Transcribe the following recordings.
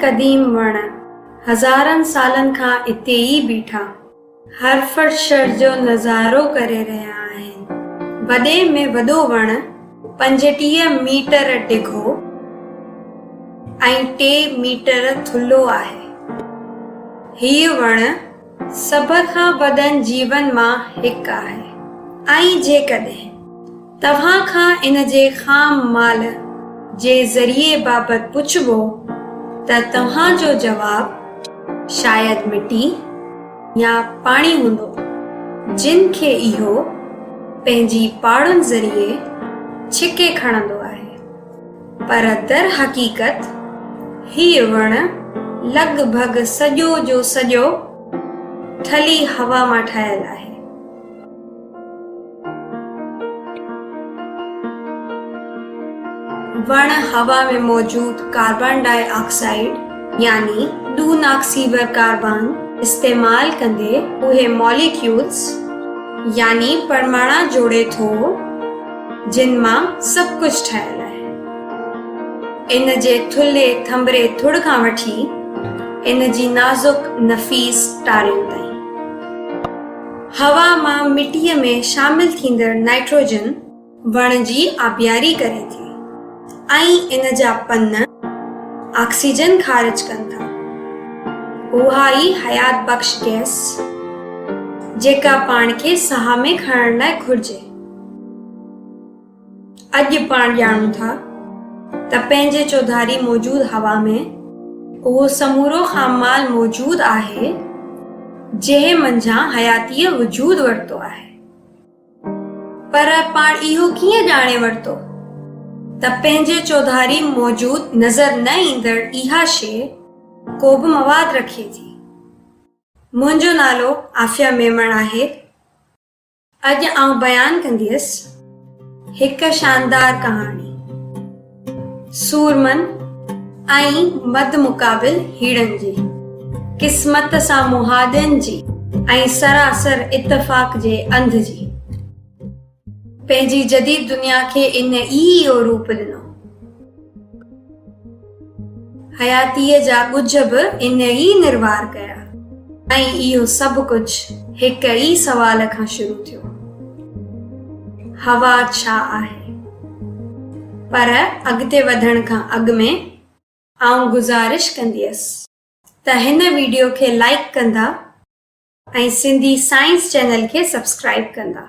क़दीम वण हज़ारनि सालनि खां इते ई बीठा हरफर्शर जो नज़ारो करे रहिया आहिनि। वॾे में वॾो वण 35 मीटर डिघो ऐं 3 मीटर थुल्हो आहे। हीउ वण सभ खां वॾनि जीवन मां हिकु आहे ऐं जेकॾहिं तव्हां खां इन जे ख़ाम माल जे ज़रिए बाबति पुछबो त तव्हां जो जवाब शायद मिटी या पाणी हूंदो, जिन खे इहो पंहिंजी पाड़ुनि ज़रिए छिके खणंदो आहे। पर दर हक़ीक़त हीउ वण लॻभॻि सॼो जो सॼो थली हवा मां ठहियल आहे। वण हवा में मौजूद कार्बन डाइऑक्साइड यानी डूनाक्सीवर कार्बन इस्तेमाल कंदे उहे मॉलिक्यूल्स यानी परमाणु जोड़े थो जिन मां सभु कुछ ठहियल आहे। इन जे थुल्हे थंभरे थुड़ खां वठी इन जी नाज़ुक नफ़ीस टारियुनि ताईं। हवा मां मिटीअ में शामिल थींदड़ नाइट्रोजन वण जी आबियारी करे थी ऐं इन जा पन ऑक्सीजन ख़ारिज कनि था। उहा ई हयात बख़्श गैस जेका पाण खे साह में खणण लाइ घुर्जे। अॼु पाण ॼाणूं था त पंहिंजे चौधारी मौजूद हवा में उहो समूरो ख़ामाल मौजूद आहे जंहिं मंझां हयातीअ वजूद वरितो आहे। पर पाण इहो कीअं ॼाणे वरितो त पंहिंजे चौधारी मौजूद नज़र न ईंदड़ इहा शइ को बि मवाद रखे थी। मुंहिंजो नालो आफ़िया मेमण आहे। अॼु आउं बयान कंदसि हिकु शानदार कहाणी सूरमन ऐं मद मुक़ाबिल हीड़नि जी, क़िस्मत सां मुहादनि जी ऐं सरासर इत्तफ़ाक़ जे अंध जी। पंहिंजी जदीद दुनिया खे इन इहो रूप ॾिनो। हयातीअ जा ॻुझ बि इन ई निर्वार कया ऐं इहो सभु कुझु हिक ई सवाल खां शुरू थियो, हवा छा आहे? पर अॻिते वधण खां अॻु में आउं गुज़ारिश कंदसि त हिन वीडियो खे लाइक कंदा ऐं सिंधी साइंस चैनल खे सब्सक्राइब कंदा।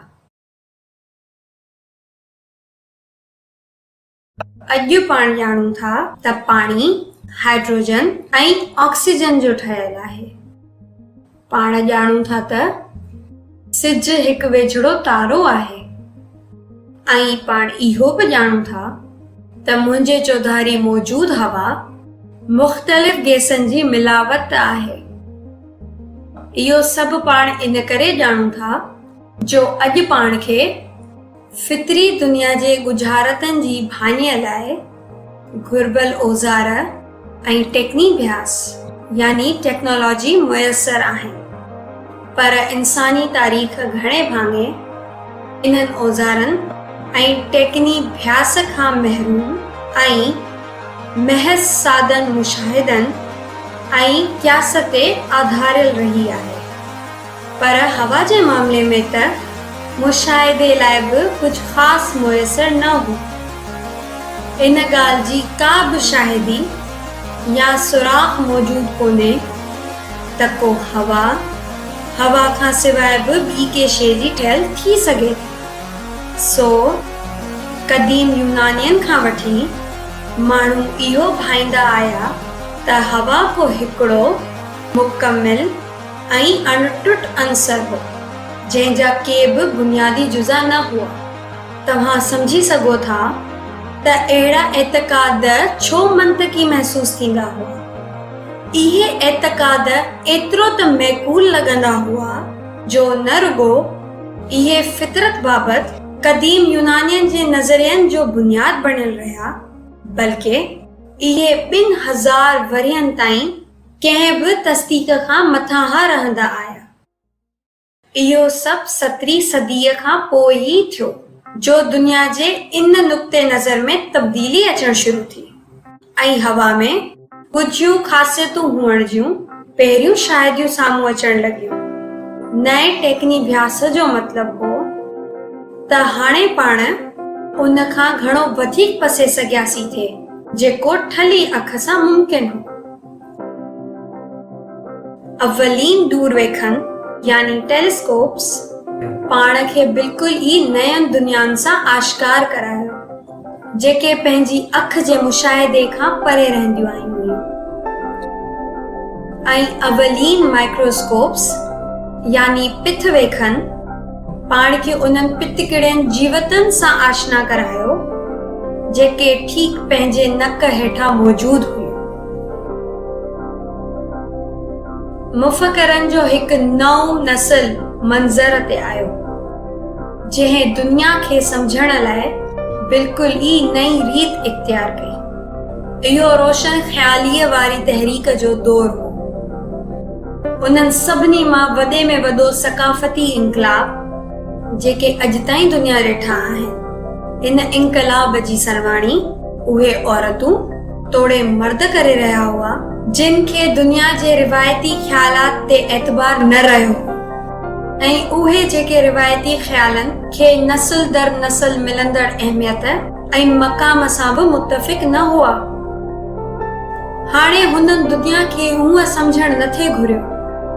अॼु पाण ॼाणूं था त पाणी हाइड्रोजन ऐं ऑक्सीजन जो ठहियल आहे। पाण ॼाणूं था त सिज हिकु वेझड़ो तारो आहे ऐं पाण इहो बि ॼाणूं था त मुंहिंजे चौधारी मौजूद हवा मुख़्तलिफ़ गैसनि जी मिलावट आहे। इहो सभु पाण इन करे ॼाणूं था जो अॼु पाण खे फितरी दुनिया जे गुझारतनि जी भाञीअ लाइ घुर्बल औज़ार ऐं टेक्नीभ्यास यानी टेक्नोलॉजी मुयसर आहिनि। पर इंसानी तारीख़ घणे भाङे इन्हनि औज़ारनि ऐं टेक्नीभ्यास खां महरूम ऐं महज़ सादन मुशाहिदनि ऐं क़यास ते आधारियल रही आहे। पर हवा जे मामले में त मुशाहिदे लाइ बि कुझु ख़ासि मुयसर न हो। इन ॻाल्हि जी का बि शाहिदी या सुराख़ मौजूद कोन्हे त को हवा खां सवाइ बि ॿी के शइ जी ठहियल थी सघे थी। सो क़दीम यूनानियनि खां वठी माण्हू इहो भाईंदा आया त हवा को हिकिड़ो मुकमिल ऐं अणटुट अंसर हो जंहिंजा के बि बुनियादी जुज़ा न हुआ। तव्हां सम्झी सघो था त अहिड़ा एतक़ाद छो मंतकी महसूस थींदा हुआ। इहे एतक़ाद एतिरो त मैक़ूल लॻंदा हुआ जो न रुगो इहे फितरत बाबति क़दीम यूनानियनि जे नज़रियनि जो बुनियाद बणियल रहिया, बल्कि इहे 2000 वरियनि ताईं कंहिं बि तस्दीक़ खां मथां रहंदा आया। इहो सभु 17वीं सदीअ खां पोइ ई थियो जो दुनिया जे इन नुक़्ते नज़र में तब्दीली अचण शुरू थी ऐं हवा में कुझु ख़ासियतूं हुअण जूं पहिरियों शायदियूं साम्हूं अचण लॻियूं। नए टेक्नीभ्यास जो मतिलबु हो त हाणे पाण उन खां घणो वधीक पसे सघियासीं थे जेको ठली अख सां मुमकिन हो। अवलीन दूरवेखन यानी टेलीस्कोप्स पाण खे बिल्कुल ई नयनि दुनियानि सां आश्कार करायो जेके पंहिंजी अख जे मुशाहिदे खां परे रहंदियूं आहियूं। ऐं अवलीन माइक्रोस्कोप्स यानी पिथवेखन पाण खे उन्हनि पितकिड़ियुनि जीवतनि सां आशना करायो जेके ठीक पंहिंजे नक हेठां मौजूद हुयूं। मुफ़करनि जो हिकु नओं नस्ल मंज़र ते आयो जंहिं दुनिया खे समझण लाइ बिल्कुल ई नई रीत इख्तियार कई। इहो रोशन ख़्यालीअ वारी तहरीक जो दौर हो। उन्हनि सभिनी मां वॾे में वॾो सकाफ़ती इनकलाब जेके अॼु ताईं दुनिया ॾिठा आहिनि, इन इनकलाब जी सरवाणी उहे औरतूं तोड़े मर्द करे रहिया हुआ जिन खे दुनिया जे रिवायती ख़्यालात ते एतबार न रहियो ऐं उहे जेके रिवायती ख़्यालनि खे नस्ल दर नस्ल मिलंदड़ अहमियत ऐं मक़ाम सां बि मुतफ़िक़ न हुआ। हाणे हुननि दुनिया खे हूअं समझण नथे घुरियो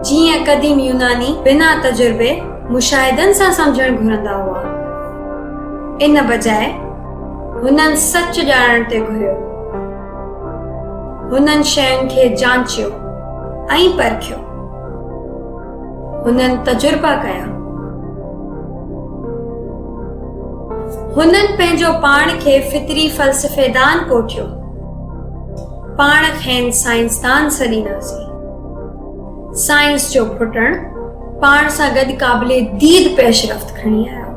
जीअं क़दीम यूनानी बिना तजुर्बे मुशाहिदनि सां समझण घुरंदा हुआ। इन बजाए हुननि सच ॼाणण ते घुरियो। हुननि शयुनि खे जांचियो ऐं परखियो। हुननि तजुर्बा कया। हुननि पंहिंजो पाण खे फितरी फ़लसफ़ेदान कोठियो। पाण खेनि साइंसदान सॾींदासीं। साइंस जो फुटण पाण सां गॾु क़ाबिले दीद पेशरफ़्त खणी आयो।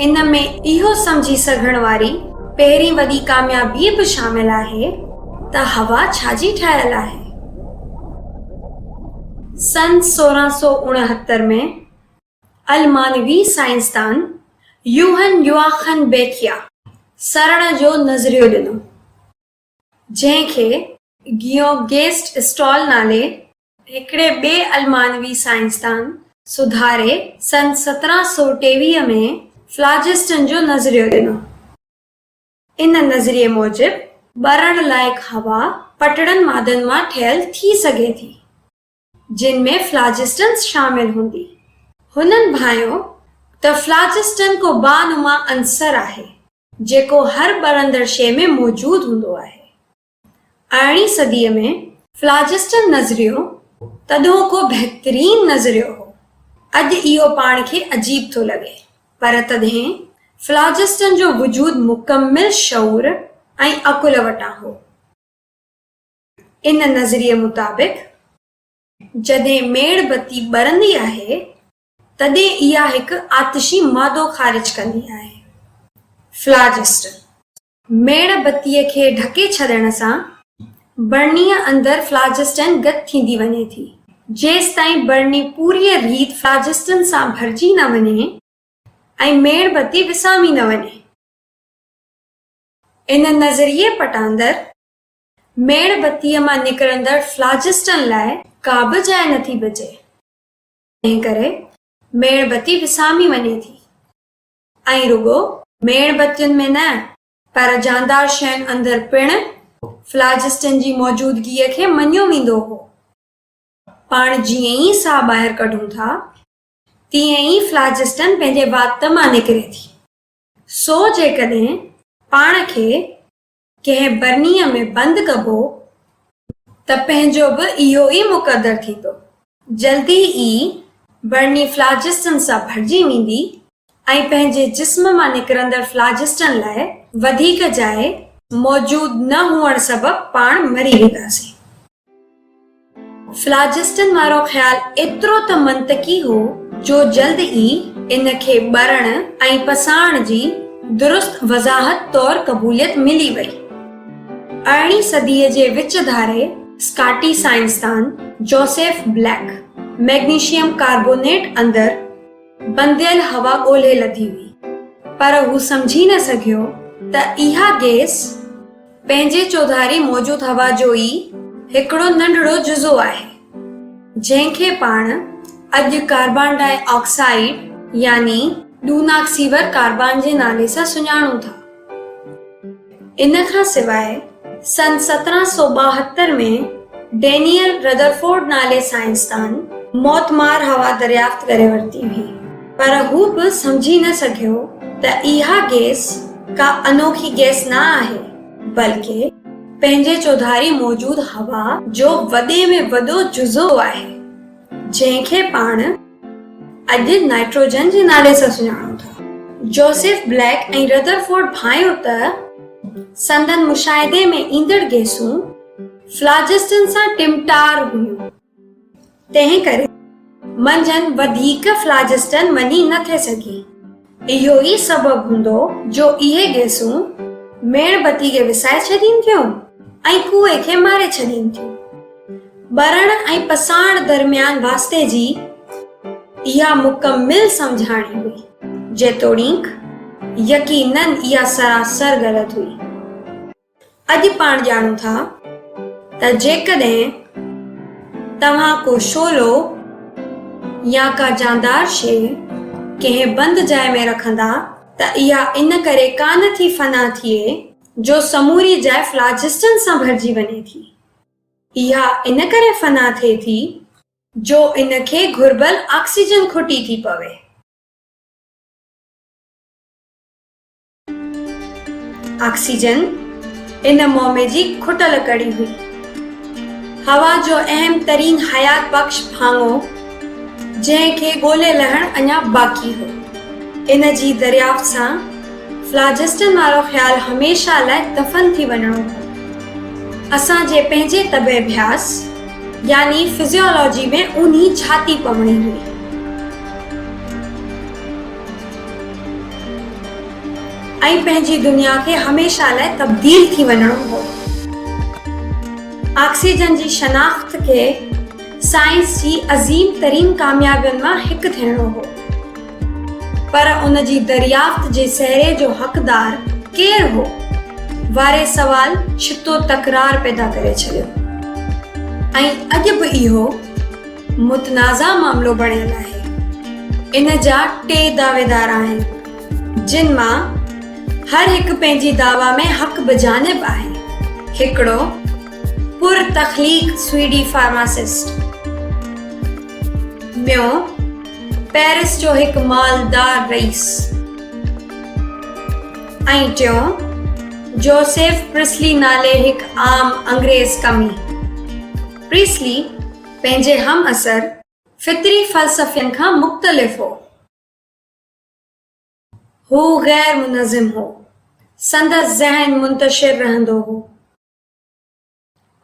इन में इहो समझी सघण वारी पहिरीं वॾी कामयाबी बि शामिल आहे त हवा छाजी ठहियल आहे। सन 1669 में अलमानवी साइंसदान यूहन युआखन बेकिया सरण जो नज़रियो ॾिनो जंहिंखे गियोगेस्ट स्टॉल नाले हिकिड़े ॿिए अलमानवी साइंसदान सुधारे सन 1723 में फ्लाजिस्टन जो नज़रियो ॾिनो। इन नज़रिए मूजिब ॿरण लाइक हवा पटड़नि मादनि मां ठहियल थी सघे थी जिन में फ्लाजिस्टन शामिल हूंदी। हुननि भायो त फ्लाजिस्टन को बानुमा अंसर आहे जेको हर ॿरंदड़ शइ में मौजूद हूंदो आहे। 18वीं सदीअ में फ्लाजिस्टन नज़रियो तॾहिं को बहितरीन नज़रियो हो। अॼु इहो पाण खे अजीब थो लॻे पर तॾहिं फ्लाजिस्टन जो वजूद मुकम्मिल शऊर ऐं अकुल वटां हो। इन नज़रिए मुताबिक़ जॾहिं मेणबत्ती ॿरंदी आहे तॾहिं इहा हिकु आतिशी मादो ख़ारिज कंदी आहे। फ्लाजिस्टन मेणबत्तीअ खे ढके छॾण सां बर्नीअ अंदरि फ्लाजिस्टन गॾु थींदी वञे थी जेसि ताईं बर्नी पूरी रीत फ्लाजिस्टन सां भरिजी न वञे ऐं मेणबत्ती विसामी न वञे। इन नज़रिए पटांदर मेणबत्तीअ मां निकिरंदड़ फ्लाजिस्टन लाइ का बि जाइ नथी बचे। तंहिं करे मेणबत्ती विसामी वञे थी ऐं रुगो मेणबत्तियुनि में न पर जानदार शयुनि अंदरि पिणु फ्लाजिस्टन जी मौजूदगीअ खे मञियो वेंदो हो। पाण जीअं ई साह ॿाहिरि कढूं था तीअं ई फ्लाजिस्टन पंहिंजे वात मां निकिरे थी। सो जेकॾहिं पाण खे कंहिं बर्नीअ में बंदि कबो त पंहिंजो बि इहो ई मुक़दर थींदो। जल्दी ई बर्नी फ्लाजिस्टन सां भरिजी वेंदी ऐं पंहिंजे जिस्म मां निकिरंदड़ फ्लाजिस्टन लाइ वधीक जाइ मौजूद न हुअण सबबि पाण मरी वेंदासीं। फ्लाजिस्टन वारो ख़्याल एतिरो त मंतकी हो जो जल्द ई इन खे ॿरण ऐं पसाइण जी दुरुस्त वज़ाहत तौर क़बूलियत मिली वई। 18वीं सदीअ जे विच धारे स्कॉटी साइंसदान जोसेफ ब्लैक मैग्नीशियम कार्बोनेट अंदरि बंदियल हवा ॻोल्हे लधी हुई पर हू समझी न सघियो त इहा गैस पंहिंजे चौधारी मौजूद हवा जो ई हिकिड़ो नंढड़ो जुज़ो आहे जंहिंखे पाण अॼु कार्बन डाइऑक्साइड यानी डूनाक्सीवर कार्बन जे नाले सां सुञाणूं था। इन खां सवाइ सन 1772 में डेनियल रदरफोर्ड नाले साइंसदान मौतमार हवा दरियाफ़्त करे वरिती हुई, पर हू बि समझी न सघियो त इहा गैस का अनोखी गैस न आहे, बल्कि पंहिंजे चौधारी मौजूद हवा जो वॾे में वॾो जुज़ो आहे जंहिंखे पाण अॼु नाइट्रोजन जे नाले सां सुञाणूं था। जोसेफ ब्लैक ऐं रदरफोर्ड भायो त संदन मुशाहिदे में ईंदड़ गैसूं फ्लाजिस्टन सां टिमटार हुयूं, तंहिं करे मंझंदि वधीक फ्लाजिस्टन वञी न थे सघी। इहो ई सबबु हूंदो जो इहे गैसूं मेणबती खे विसाए छॾीनि थियूं ऐं कुएं खे मारे छॾीनि थियूं। बरण ऐं पसाण दरमियान वास्ते जी इहा मुकमिल समझाणी हुई, जेतोणीक यकीनन इहा सरासर ग़लत हुई। अॼु पाण ॼाणूं था त जेकॾहिं तव्हां को शोलो या का जानदार शइ कंहिं बंदि जाइ में रखंदा त इहा इन करे कान थी फना थिए जो समूरी जाइ फ्लाजिस्टन सां भरिजी वञे थी। इहा इन करे फना थिए थी जो इन खे घुर्बल ऑक्सीजन खुटी थी पवे। ऑक्सीजन इन मोमे जी खुटल कड़ी हुई। हवा जो अहम तरीन हयात बख्श भाङो जंहिंखे ॻोल्हे लहण अञा बाक़ी हो, इन जी दरियाफ़्त सां फ्लाजिस्टन वारो ख़्याल हमेशा लाइ दफ़न थी वञणो हो। असांजे पंहिंजे तबे अभ्यास यानी फिजियोलॉजी में उन्ही छाती पवणी हुई। ऐं पंहिंजी दुनिया खे हमेशा लाइ तब्दील थी वञणो हो। ऑक्सीजन जी शनाख्त खे साइंस जी अज़ीम तरीन कामयाबियुनि मां हिकु थियणो हो, पर उन जी दरियाफ़्त जे सहरे जो हक़दार केरु हो वारे सवाल छितो तकरार पैदा करे छॾियो। ऐं अॼु बि इहो मुतनाज़ा मामिलो बणियल आहे। इन जा 3 दावेदार आहिनि जिन मां हर हिकु पंहिंजी दावा में हक़ बजानिब आहे। हिकिड़ो पुर तख़लीक़ स्वीडी फार्मासिस्ट, ॿियो पेरिस जो हिकु मालदार रईस ऐं टियों जोसेफ प्रिस्ली नाले हिकु आम अंग्रेज़ कमी। प्रिस्ली पंहिंजे हम असर फितरी फ़लसफ़ियनि खां मुख़्तलिफ़ हो। हू गैर मुनज़्ज़िम हो, संदसि ज़हन मुंतशिर रहंदो हो,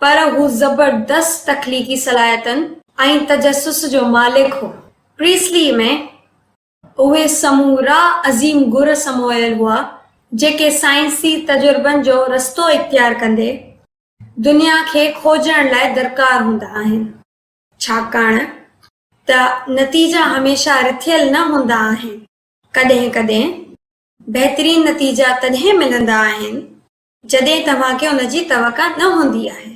पर हू ज़बरदस्त तख़लीक़ी सलाहियतनि ऐं तजस्सुस जो मालिक हो। प्रिस्ली में उहे समूरा अज़ीम गुर समोयल हुआ जेके साइंसी तजुर्बनि जो रस्तो इख्तियार कंदे दुनिया खे खोजण लाइ दरकार हूंदा आहिनि, छाकाणि त नतीजा हमेशा रिथियल न हूंदा आहिनि। कॾहिं कॾहिं बहितरीन नतीजा तॾहिं मिलंदा आहिनि जॾहिं तव्हांखे उन जी तवक़ा न हूंदी आहे।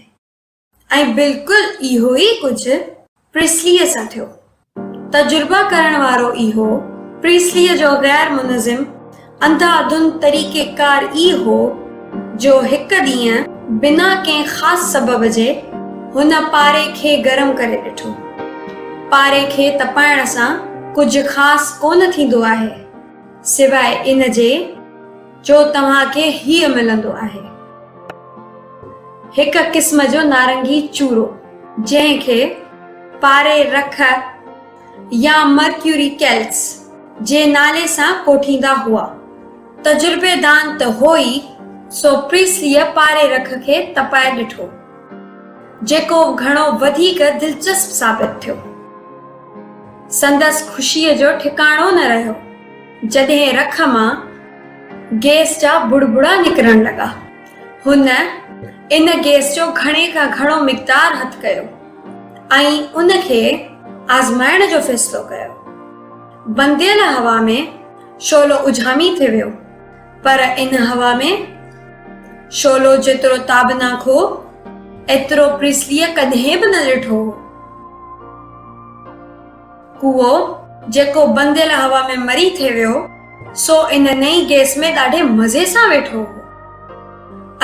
ऐं बिल्कुलु इहो ई कुझु प्रिस्लीअ सां थियो। तजुर्बा करण वारो इहो प्रिस्लीअ जो गैर मुनज़्ज़िम अंधाधुन तरीक़ेकार ई हो जो हिकु ॾींहुं बिना कंहिं ख़ासि सबब जे हुन पारे खे गरम करे ॾिठो। पारे खे तपाइण सां कुझु ख़ासि कोन थींदो आहे सिवाय इन जे जो तव्हांखे हीअ मिलंदो आहे, हिकु क़िस्म जो नारंगी चूरो जंहिंखे पारे रख या मर्क्यूरी कैल्स जे नाले सां कोठींदा हुआ। तजुर्बेदान त हो ई, सो प्रिस्लीअ पारे रख खे तपाए ॾिठो, जेको घणो वधीक दिलचस्प साबित थियो। संदसि ख़ुशीअ जो ठिकाणो न रहियो जॾहिं रख मां गैस जा बुड़बुड़ा निकिरण लॻा। हुन इन गैस जो घणे खां घणो मिक़दार हथु कयो ऐं उन खे आज़माइण जो फ़ैसिलो कयो। बंदियल हवा में शोलो उजामी थी वियो, पर इन हवा में शोलो जेतिरो ताबनाक हो एतिरो प्रीस्लीअ कॾहिं बि न ॾिठो हो। कूओ जेको बंदियल हवा में मरी थे वियो सो इन नई गैस में ॾाढे मज़े सां वेठो हो।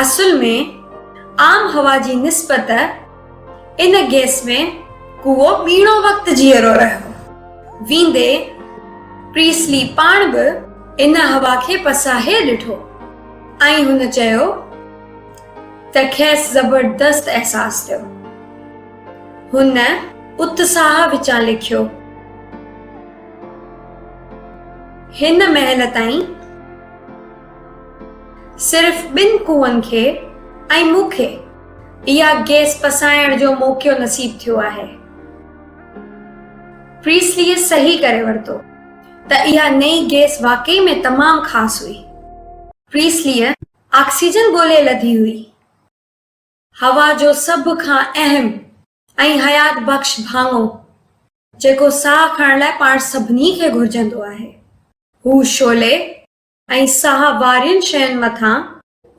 असुल में आम हवा जी निस्बत इन गैस में कूओ ॿीणो वक़्तु जीअरो रहियो। वींदे प्रीस्ली पाण बि इन हवा खे पसाहे ॾिठो ऐं हुन चयो त खेसि ज़बरदस्त एहसास थियो। हुन उत्साह विचां लिखियो, हिन महल ताईं सिर्फ़ 2 कूअनि खे ऐं मूंखे इहा गैस पसाइण जो मौक़ो नसीब थियो आहे। प्रीस्लीअ सही करे वरितो त इहा नई गैस वाकई में तमामु ख़ासि हुई। प्रीस्लीअ ऑक्सीजन ॻोल्हे लधी हुई, हवा जो सभ खां अहम ऐं हयात बख़्श भाङो जेको साह खणण लाइ पाण सभिनी खे घुर्जंदो आहे। हू शोले ऐं साह वारियुनि शयुनि मथां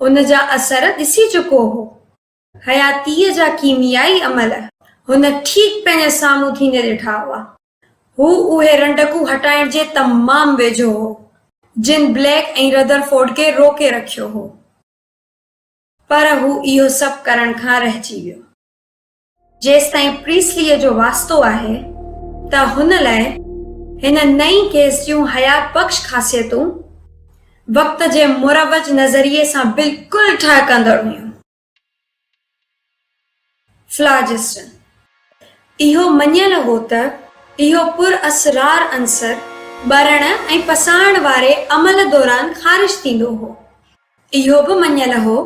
उन जा असर ॾिसी चुको हो। हयातीअ जा कीमियाई अमल हुन ठीक पंहिंजे साम्हूं थींदे ॾिठा हुआ। हू उहे रंडकूं हटाइण जे तमामु वेझो हो जिन ब्लैक ऐं रदरफोर्ड खे रोके रखियो हो, पर हू इहो सभु करण खां रहिजी वियो। जेसिताईं प्रीस्लीअ जो वास्तो आहे त हुन लाइ हिन नई गैस जूं हयात बख़्श ख़ासियतूं वक़्त जे मुरवज नज़रिए सां बिल्कुलु ठहकंदड़ हुयूं। फ्लाजिस्टन इहो मञियल हो त इहो पुरअसरार अंसर ॿरण ऐं पसाइण वारे अमल दौरान ख़ारिज थींदो हो। इहो बि मञियल हो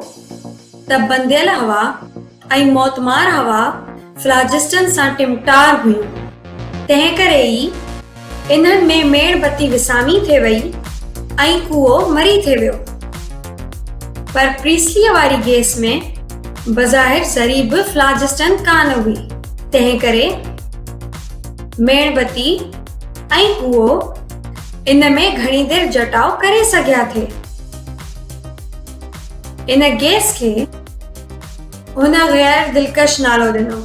त बंदियल हवा ऐं मौतमार हवा फ्लाजिस्टन सां टिमटार हुयूं। तंहिं करे ई इन्हनि में मेणबत्ती विसामी थे वई ऐं कूओ मरी थे वियो। पर प्रीस्लीअ वारी गैस में बज़ाहिर ज़री बि फ्लाजिस्टन कान हुई। तंहिं करे मेणबत्ती ऐं कूओ इन में घणी देर जटाव करे सघिया थे। इन गैस खे हुन गैर दिलकश नालो ॾिनो,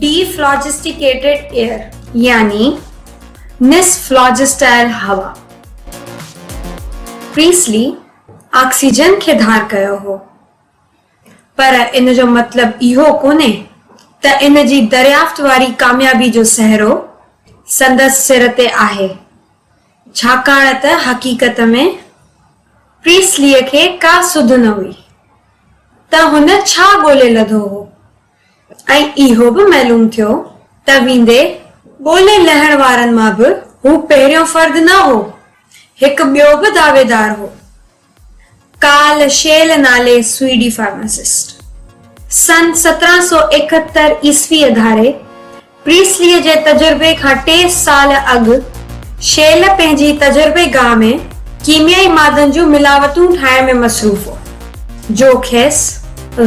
डीफ्लॉजिस्टिकेटेड एयर, यानी निस्फ्लॉजिस्टाइल हवा। प्रीस्ली ऑक्सीजन खे धार कयो हो, पर इन जो मतलब इहो कोन्हे त इन जी दरियाफ़्त वारी कामयाबी जो सहरो संदसि सिर ते आहे, छाकाणि त हक़ीक़त में प्रीस्लीअ खे का सुध न हुई त हुन छा ॻोल्हे लधो हो। ऐं इहो बि मालूम थियो त वींदे ॻोल्हे लहण वारनि मां बि हू पहिरियों फर्द न हो। हिकु ॿियो बि दावेदार हो, कार्ल शेल नाले स्वीडी फार्मासिस्ट। सन 1771 ईस्वीअ धारे प्रीस्लीअ जे तजुर्बे खां 3 साल अॻु शेल पंहिंजी तजुर्बेगाह में कीमियाई मादनि जूं मिलावटूं ठाहिण में मसरूफ़ हो, जो खेसि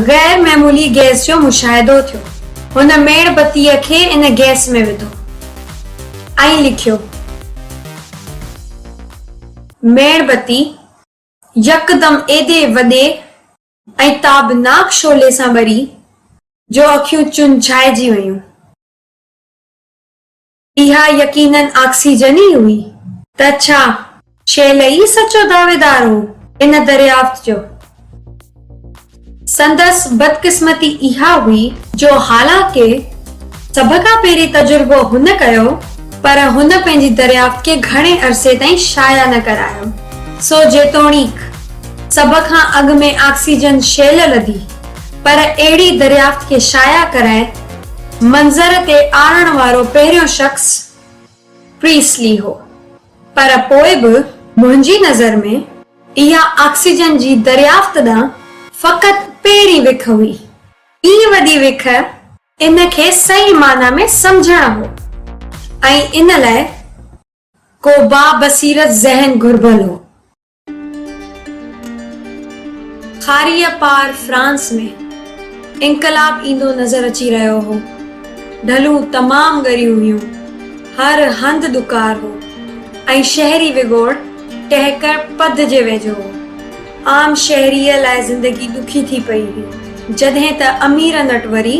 गैर मामूली गैस जो मुशाहिदो थियो। हुन मेणबत्तीअ खे इन गैस में विधो ऐं लिखियो, मेणबत्ती यकदम एॾे वॾे ऐं ताबनाक शोले सां ॿरी जो अखियूं चुंझाइजी वयूं। इहा यकीनन ऑक्सीजन ई हुई। त छा शेल ई सचो दावेदार हो इन दरियाफ़्त जो? संदसि बदकिस्मती इहा हुई जो हालांकि सभ खां पहिरीं तजुर्बो हुन कयो, पर हुन पंहिंजी दरियाफ़्त खे घणे अरसे ताईं शाया न करायो। सो जेतोणीक सभ खां अॻु में ऑक्सीजन शेल लधी, पर अहिड़ी दरियाफ़्त खे शाया कराए मंज़र ते आणण वारो पहिरियों शख़्स प्रीस्ली हो। पर पोइ बि मुंहिंजी नज़र में इहा ऑक्सीजन जी दरियाफ़्त ॾांहुं फ़क़ति पहिरीं विख हुई। ई वॾी विख इन खे सही माना में समझण हो ऐं इन लाइ को बाबसीरत ज़हन घुर्बल हो। खारीअ पार फ्रांस में इनकलाब ईंदो नज़र अची रहियो हो। ढलूं तमामु ॻरियूं हुयूं, हर हंधि दुकार हो ऐं शहरी विगोड़ टहकर पद जे वेझो हो। आम शहरीअ लाइ ज़िंदगी ॾुखी थी पई हुई, जॾहिं त अमीरनि वटि वरी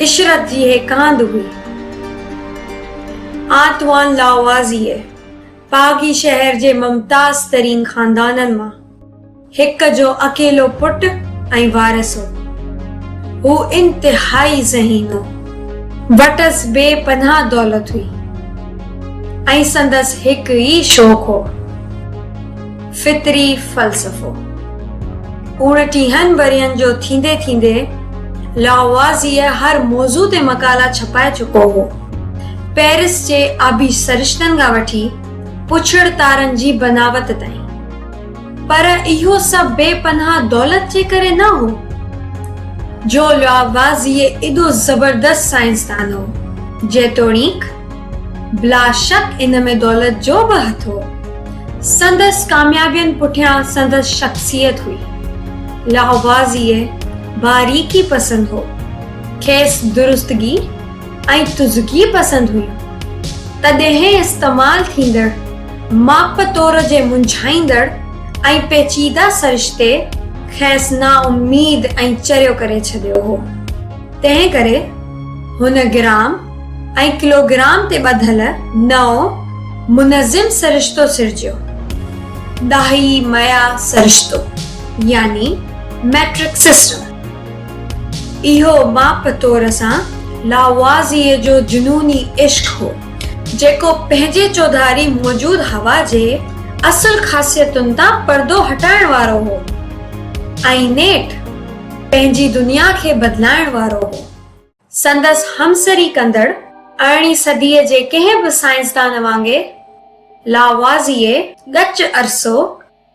इशरत जी हिकांद हुई। आतवान लावाज़ीअ पागी शहर जे मुमताज़ तरीन ख़ानदाननि मां हिक जो अकेलो पुट ऐं वारिस हो। हू इंतिहाई ज़हीन हो, वटस बेपनाह दौलत हुई ऐं संदसि हिकु ई शौक़ हो, फितरी फ़लसफ़ो। 29 वरियनि जो थींदे थींदे लावाज़ीअ हर मौज़ू ते मक़ाला छपाए चुको हो, पेरिस जे आबी सरिश्तनि खां वठी पुछड़ तारनि जी बनावट ताईं। पर इहो सभु बेपनाह दौलत जे करे न हो, जो लावाज़ी एॾो ज़बरदस्त साइंसदान हो, जेतोणीक बिला शक इन में दौलत जो बि हथ हो। संदसि कामयाबियुनि पुठियां संदसि शख्सियत हुई। लावाज़ी बारीकी पसंद हो, खेसि दुरुस्तगी ऐं तुज़गी पसंद हुई। तॾहिं इस्तेमाल थींदड़ माप तौर जे मुंझाईंदड़ ऐं पेचीदा सरिश्ते खेसि नाउमीद ऐं चरियो करे छॾियो हो। तंहिं करे हुन ग्राम ऐं किलोग्राम ते ॿधल नओं मुनज़िम सरिश्तो सिरजियो, ॾाही मया सरिश्तो, यानी मैट्रिक सिस्टम। इहो माप तौर सां लावाज़ीअ जो जुनूनी इश्क हो, जेको पंहिंजे चौधारी मौजूद हवा जे असल ख़ासियतुनि तां पर्दो हटाइण वारो हो ऐं नेठ पंहिंजी दुनिया खे बदिलाइण वारो हो। संदसि हमसरी कंदड़ 18वीं सदीअ जे कंहिं बि साइंसदान वांगुरु लावाज़ीअ ॻच अरसो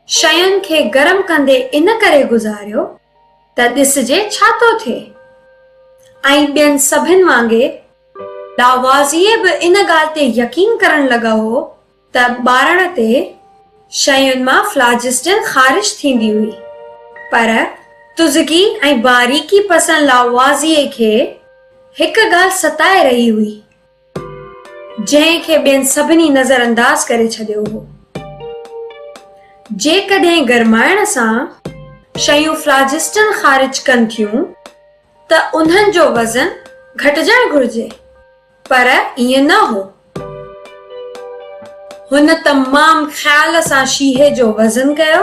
शयुनि खे गरम कंदे इन करे गुज़ारियो त ॾिसजे छा थो थिए, ऐं ॿियनि सभिनि वांगुरु लावाज़ीअ बि इन ॻाल्हि ते यकीन करण लॻा हो त ॿारण ते शयुनि मां फ्लाजिस्टिन ख़ारिज थींदी हुई। पर तुज़गी ऐं बारीकी पसंद लावाज़ीअ खे हिकु ॻाल्हि सताए रही हुई, जंहिंखे ॿियनि सभिनी नज़रअंदाज करे छॾियो हो। जेकॾहिं गरमाइण सां शयूं फ्लाजिस्टिन ख़ारिज कनि थियूं त उन्हनि जो वज़न घटिजणु घुर्जे, पर ईअं न हो। हुन तमाम ख़्याल सां शीहे जो वज़न कयो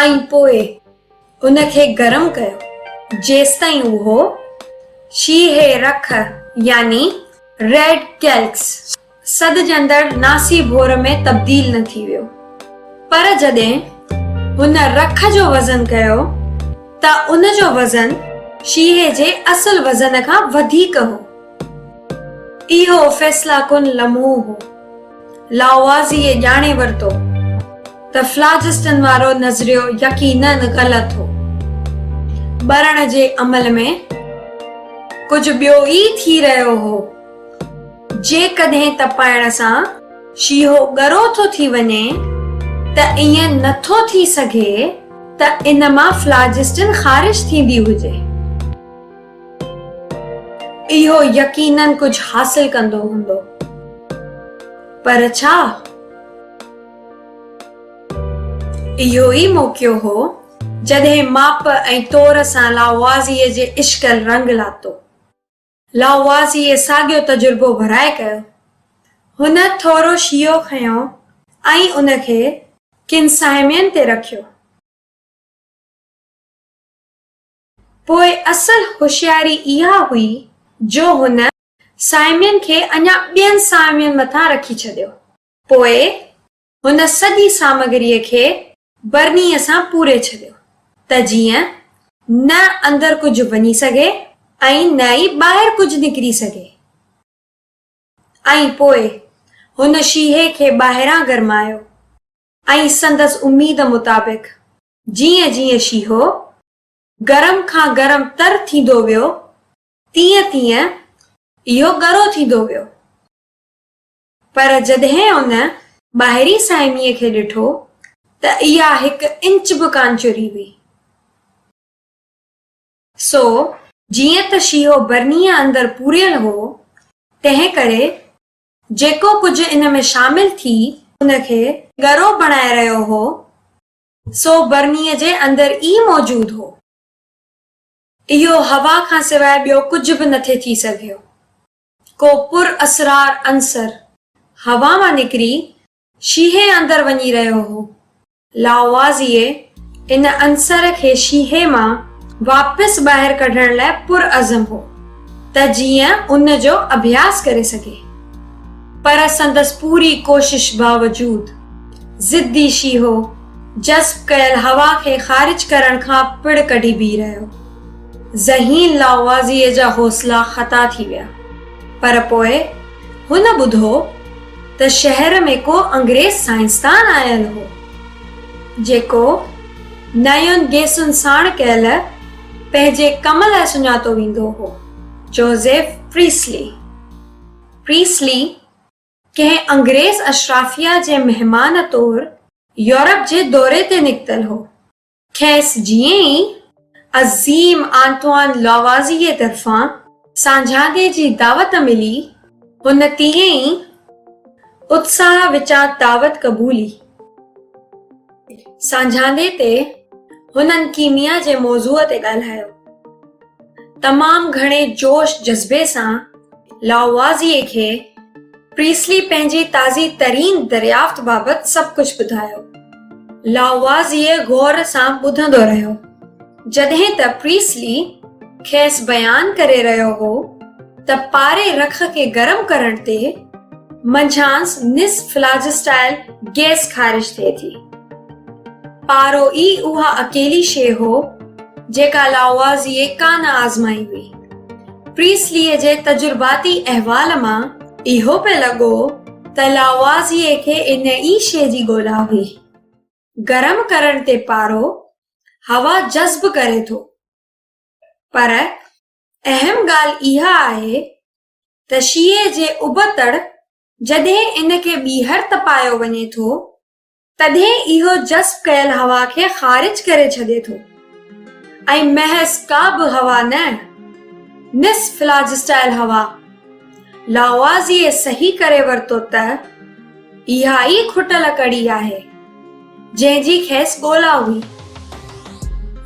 ऐं पोइ उन खे गरम कयो जेसिताईं उहो शीहे रख यानी रेड कैल्क्स सदजंदड़ नासी भोर में तब्दील न थी वियो। पर जॾहिं हुन रख जो वज़न कयो त उन जो वज़न शीहे जे असल वज़न खां वधीक हो। इहो फ़ैसला कुन लम्हो हो। लावाज़ीअ ॼाणे वरितो त फ्लाजिस्टिन वारो नज़रियो यकीनन ग़लति हो। ॿरण जे अमल में कुझु ॿियो ई थी रहियो हो। जेकॾहिं तपाइण सां शीहो ॻरो थो थी वञे त ईअं नथो थी सघे त इन मां फ्लाजिस्टिन ख़ारिज थींदी हुजे। इहो यकीनन कुझु हासिल कंदो हूंदो, पर छा? इहो ई मौक़ियो हो जॾहिं माप ऐं तौर सां लावाज़ीअ जे इश्क रंग लातो। लावाज़ीअ साॻियो तजुर्बो भराए कयो। हुन थोरो शीहो खयो ऐं उन खे किन साइमियन ते रखियो। पोइ असल होशियारी इहा हुई जो हुन साइमियन खे अञा ॿियनि साइमियन मथां रखी छॾियो। पोइ हुन सॼी सामग्रीअ खे बरनीअ सां पूरे छॾियो त जीअं न अंदर कुझु वञी सघे ऐं न ई ॿाहिरि कुझु निकिरी सघे। ऐं पोइ हुन शीहे खे ॿाहिरां गरमायो ऐं संदसि उम्मीद मुताबिक़ जीअं जीअं शीहो गरम खां गरम तर थींदो वियो, तीअं तीअं इहो ॻरो थींदो वियो। पर जॾहिं हुन ॿाहिरीं साइमीअ खे ॾिठो त इहा 1 इंच बि कान चुरी हुई। सो जीअं त शीहो बरनीअ अंदर पूरियल हो, तंहिं करे जेको कुझु इन में शामिल थी उन खे ॻरो बणाए रहियो हो, सो बरनीअ जे अंदर ई मौजूद हो। इहो हवा खां सवाइ ॿियो कुझ बि नथे थी सघियो। को पुर असरार अंसर हवा मां निकिरी शीहे अंदर वञी रहियो हो। लावाज़ीअ इन अंसर खे शीहे मां वापसि ॿाहिरि कढण लाइ पुर अज़म हो त जीअं उन जो अभ्यास करे सघे। पर संदसि पूरी कोशिश बावजूद ज़िद्दी शीहो जज़्ब कयल हवा खे ख़ारिज करण खां पिड़ कढी बीह रहियो। ज़हीन लावाज़ीअ जा हौसला ख़ता थी विया। पर पोइ हुन ॿुधो त शहर में को अंग्रेज़ साइंसदान आयल हो जेको नयुनि गैसुनि साण कयल पंहिंजे कम लाइ सुञातो वेंदो हो, जोसेफ प्रीस्ली। प्रीस्ली कंहिं अंग्रेज़ अशराफिया जे महिमान तौरु यूरोप जे दौरे ते निकितल हो। खेसि जीअं ई अज़ीम आंतवान लावाज़ीअ तरफ़ां सांझादे जी दावत मिली, हुन तीअं ई उत्साह विचां दावत क़बूली। सांझादे ते हुननि कीमिया जे मौज़ूअ ते ॻाल्हायो। तमामु घणे जोश जज़्बे सां लावाज़ीअ खे प्रीस्ली पंहिंजी ताज़ी तरीन दरियाफ़्त बाबति सभु कुझु ॿुधायो। लावाज़ीअ गौर सां ॿुधंदो रहियो जॾहिं त प्रीस्ली खेसि बयान करे रहियो हो त पारे रख खे गरम करण ते मंझांसि निस्फ़ फ़्लाजस्टाइल गैस ख़ारिज थिए थी। पारो ई उहा अकेली शइ हो जेका लावाज़ीअ कान आज़माई हुई। प्रीस्लीअ जे तजुर्बाती अहवाल मां इहो पियो लॻो त लावाज़ीअ खे इन ई शइ जी ॻोल्हा हुई। गरम करण ते पारो हवा जज़्ब करे थो, पर अहम ॻाल्हि इहा आहे त शीहे जे उबतड़ जॾहिं इन खे ॿीहर तपायो वञे थो तॾहिं इहो जज़्ब कयल हवा खे ख़ारिज करे छॾे थो ऐं महज़ का बि हवा न, निस्फ़ फ़्लाजस्टाइल हवा। लावाज़ीअ सही करे वरितो त इहा ई खुटल कड़ी आहे जंहिंजी खेसि ॻोल्हा हुई।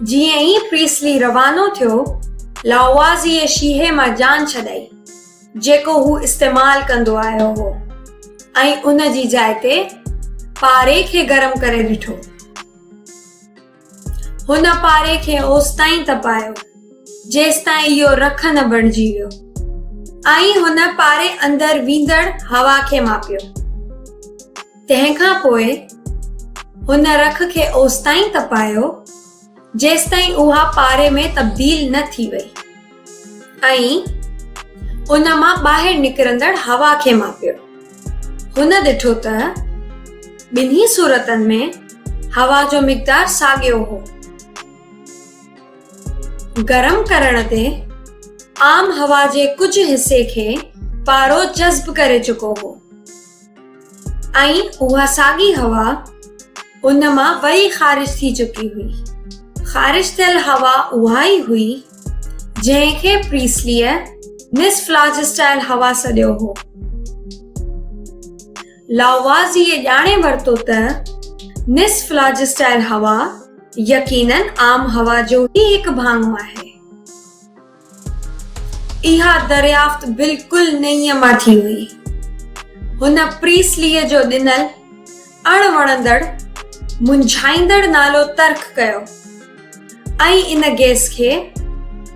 जीअं ई प्रीस्ली रवानो थियो, लावाज़ीअ शीहे मां जान छॾाई जेको हू इस्तेमाल कंदो आयो हो ऐं उन जी जाइ ते पारे खे गरम करे ॾिठो। हुन पारे खे ओसिताईं तपायो जेसिताईं इहो रख न बणिजी वियो ऐं हुन पारे अंदर वींदड़ हवा खे मापियो। तंहिंखां पोइ हुन रख खे ओसिताईं तपायो जेसिताईं उहा पारे में तब्दील न थी वई ऐं उन मां ॿाहिरि निकिरंदड़ हवा खे मापियो। हुन ॾिठो त ॿिन्ही सूरतनि में हवा जो मिक़दार साॻियो हो। गरम करण ते आम हवा जे कुझु हिसे खे पारो जज़्ब करे चुको हो ऐं उहा साॻी हवा उन मां वरी ख़ारिज थी चुकी हुई। ख़ारिज थियल हवा उहा ई हुई जंहिंखे प्रीस्लीअ निस्फ़ फ़्लाजस्टाइल हवा सॾियो हो। लावाज़ीअ ॼाणे वरितो त निस्फ़ फ़्लाजस्टाइल हवा यकीनन आम हवा जो ई हिकु भाङो आहे। इहा दरियाफ़्त बिल्कुलु नईअ मां थी हुई। हुन प्रीस्लीअ जो ॾिनल अणवणंदड़ मुंझाईंदड़ नालो तर्क कयो ऐं इन गैस खे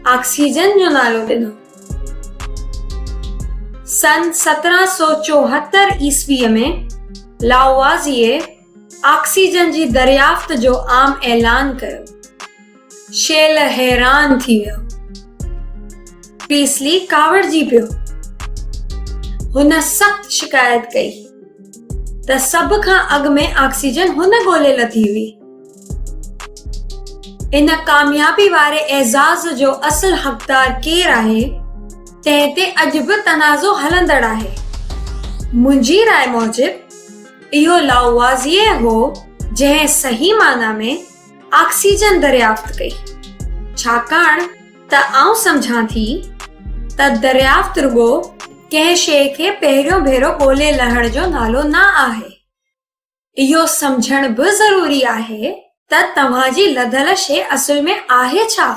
ऑक्सीजन जो नालो ॾिनो। सन 1774 ईस्वीअ में लावाज़ीअ ऑक्सीजन जी दरियाफ़्त जो आम ऐलान कयो। शेल हैरान थी वियो। प्रीस्ली कावड़जी पियो। हुन सख़्त शिकायत कई त सभ खां अॻु में ऑक्सीजन हुन ॻोल्हे लथी हुई। इन कामयाबी वारे एज़ाज़ जो असुल हक़दार केरु आहे तंहिं ते अॼु बि तनाज़ो हलंदड़ आहे। मुंहिंजी राय मूजिब इहो लावाज़ीअ हो जंहिं सही माना में ऑक्सीजन दरियाफ़्त कई, छाकाणि त आउं सम्झां थी त दरियाफ़्त रुॻो कंहिं शइ खे पहिरियों भेरो ॻोल्हे लहण जो नालो न आहे। इहो सम्झण बि ज़रूरी आहे त तव्हांजी लधल शइ असुल में आहे छा?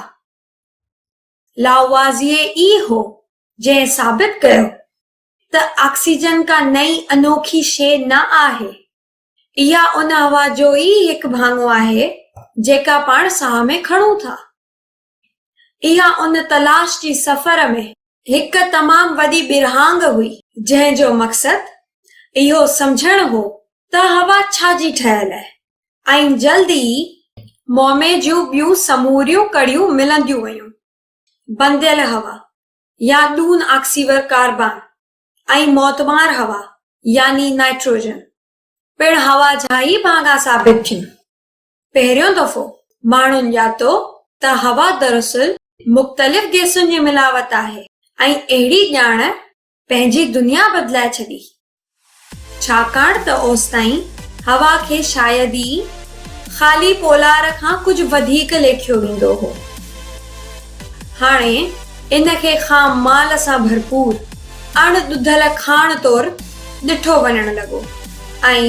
लाउवाज़िए ई हो जंहिं साबित कयो त ऑक्सीजन का नई अनोखी शइ न आहे। इहा उन हवा जो ई हिकु भाङो आहे जेका पाण साह में खणूं था। इहा उन तलाश जी सफ़र में हिकु तमामु वॾी बिरहांग हुई जंहिंजो मक़सदु इहो सम्झणु हो त हवा छाजी ठहियल आहे ऐं जल्दी ई मोमे जूं ॿियूं समूरियूं कड़ियूं मिलंदियूं वयूं। बंदियल हवा या दून ऑक्सीवर कार्बन ऐं मौतमार हवा यानी नाइट्रोजन पिण हवा जा ई भाङा साबित थियूं। पहिरियों दफ़ो माण्हुनि ॼातो त हवा दरअसल मुख़्तलिफ़ गैसुनि जी मिलावट आहे ऐं अहिड़ी ॼाण पंहिंजी दुनिया बदिलाए छॾी, छाकाणि त ओसिताईं हवा खे शायदि ई ख़ाली पोलार खां कुझु वधीक लेखियो वेंदो हो। हाणे इन खे खाम माल सां भरपूर अणॾुधल खाण तौरु ॾिठो वञणु लॻो ऐं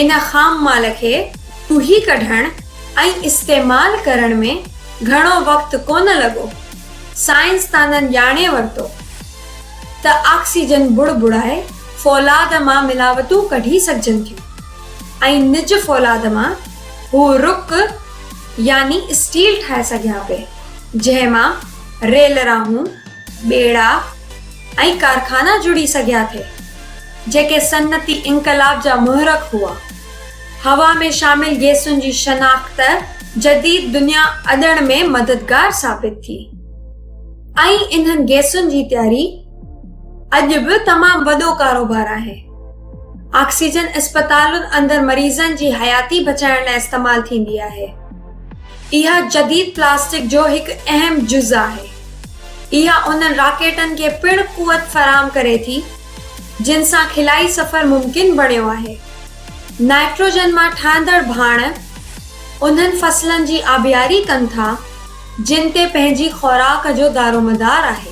इन खाम माल खे टुही कढण ऐं इस्तेमाल करण में घणो वक़्तु कोन लॻो। साइंसदाननि ॼाणे वरितो त ऑक्सीजन बुड़बुड़ाए फौलाद मां मिलावटूं कढी सघजनि थियूं ऐं निज फौलाद मां हू रुक यानी स्टील ठाहे सघिया पिए जंहिं मां रेल राहूं, ॿेड़ा ऐं कारखाना जुड़ी सघिया थे जेके सनती इनकलाब जा मुहरक हुआ। हवा में शामिल गैसुनि जी शनाख्त जदीद दुनिया अॾण में मददगार साबित थी ऐं इन्हनि गैसुनि जी तयारी अॼु बि तमामु वॾो कारोबार आहे। ऑक्सीजन अस्पतालुनि अंदरि मरीज़नि जी हयाती बचाइण लाइ इस्तेमाल थींदी आहे। इहा जदीद प्लास्टिक जो हिकु अहम जुज़ आहे। इहा उन्हनि रॉकेटनि खे पिण कुवत फराहम करे थी जिन सां खिलाई सफ़र मुमकिन बणियो आहे। नाइट्रोजन मां ठहंदड़ भाण उन्हनि फसलनि जी आबियारी कनि था जिन ते पंहिंजी खुराक जो दारोमदार आहे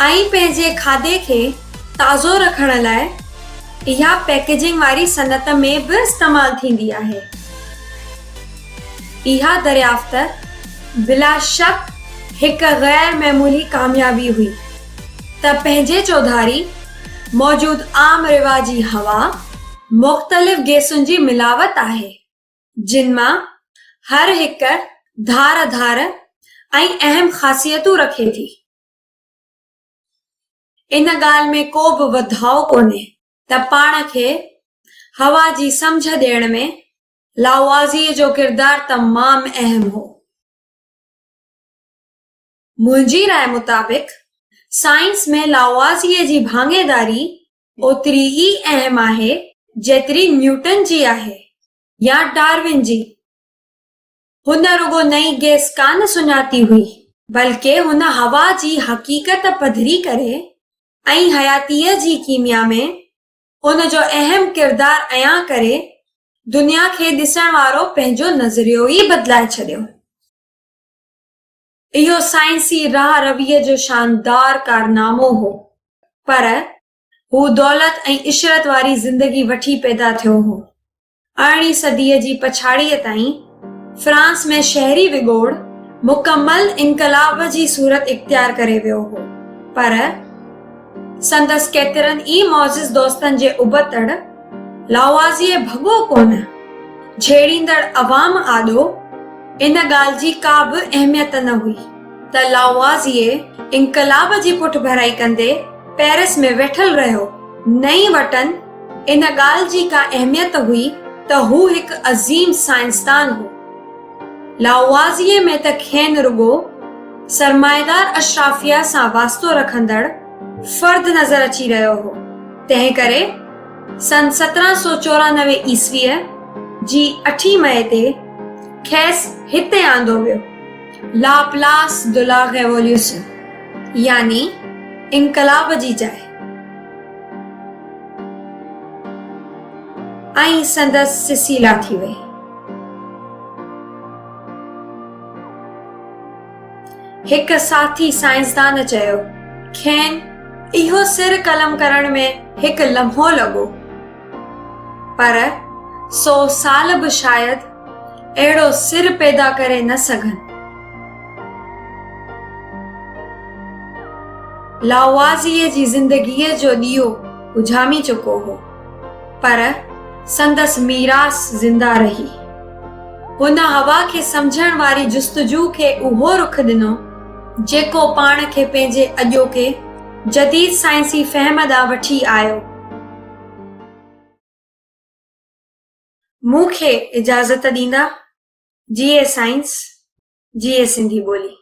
ऐं पंहिंजे खाधे खे ताज़ो रखण लाइ इहा पैकेजिंग वारी सनत में बि इस्तेमाल थींदी आहे। इहा दरियाफ़्त बिला शक हिकु गैर मामूली कामयाबी हुई त पंहिंजे चौधारी मौजूद आम रिवाजी हवा मुख़्तलिफ़ गैसुनि जी मिलावट आहे जिन मां हर हिकु धार ऐं अहम ख़ासियतूं रखे थी। इन ॻाल्हि में को बि वधाउ कोन्हे त पाण खे हवा जी सम्झ ॾियण में लाउवाज़ीअ जो किरदारु तमामु अहम हो। मुंहिंजी राय मुताबिक़ साइंस में लाउवाज़ीअ जी भाङेदारी ओतिरी ई अहम आहे जेतिरी न्यूटन जी आहे या डार्विन जी। हुन रुगो नई गैस कान सुञाती हुई बल्कि हुन हवा जी हक़ीक़त पधरी करे ऐं हयातीअ जी कीमिया में उन जो अहम किरदारु अयां करे दुनिया खे ॾिसण वारो पंहिंजो नज़रियो ई बदिलाए छॾियो। इहो साइंसी राह रवीअ जो शानदार कारनामो हो पर हू दौलत ऐं इशरत वारी ज़िंदगी वठी पैदा थियो हो। 18वीं सदीअ जी पछाड़ीअ ताईं फ्रांस में शहरी विॻोड़ मुकमल इनकलाब जी सूरत इख्तियार करे वियो हो पर संदसि केतिरनि ई मौजिज़ दोस्तनि जे उबतड़ लाउवाज़ीअ भॻो कोन झेड़ींदड़ अवाम आॾो इन ॻाल्हि जी का बि अहमियत न हुई त लाउवाज़ीअ इनकलाब जी पुठ भराई कंदे पेरिस में वेठल रहियो। नई वटनि इन ॻाल्हि जी का अहमियत हुई त हू हिकु अज़ीम साइंसदान हो। लाउवाज़ीअ में त खेनि रुगो सरमाएदार अशराफिया सां वास्तो रखंदड़ फर्द नज़र अची रहियो हो। तंहिं करे सन 1794 ईस्वीअ जी 8 मई ते खेसि हिते आंदो वियो ला प्लास दे ला रेवोल्यूशन यानी इनकलाब जी जाइ ऐं संदसि सिसीला थी वई। हिकु साथी साइंसदान चयो खेनि इहो सिर कलम करण में हिकु लम्हो लॻो पर 100 साल बि शायदि अहिड़ो सिर पैदा करे न सघनि। लावाज़ीअ जी ज़िंदगीअ जो ॾीओ उझामी चुको हो, पर संदसि मीरास ज़िंदा रही। हुन हवा खे सम्झण वारी जुस्तजू खे उहो रुख ॾिनो जेको पाण खे पंहिंजे अॼोके जदीद साइंसी फ़हम ॾांहुं वठी आयो। मूंखे इजाज़त ॾींदा? जिए साइंस, जिए सिंधी ॿोली।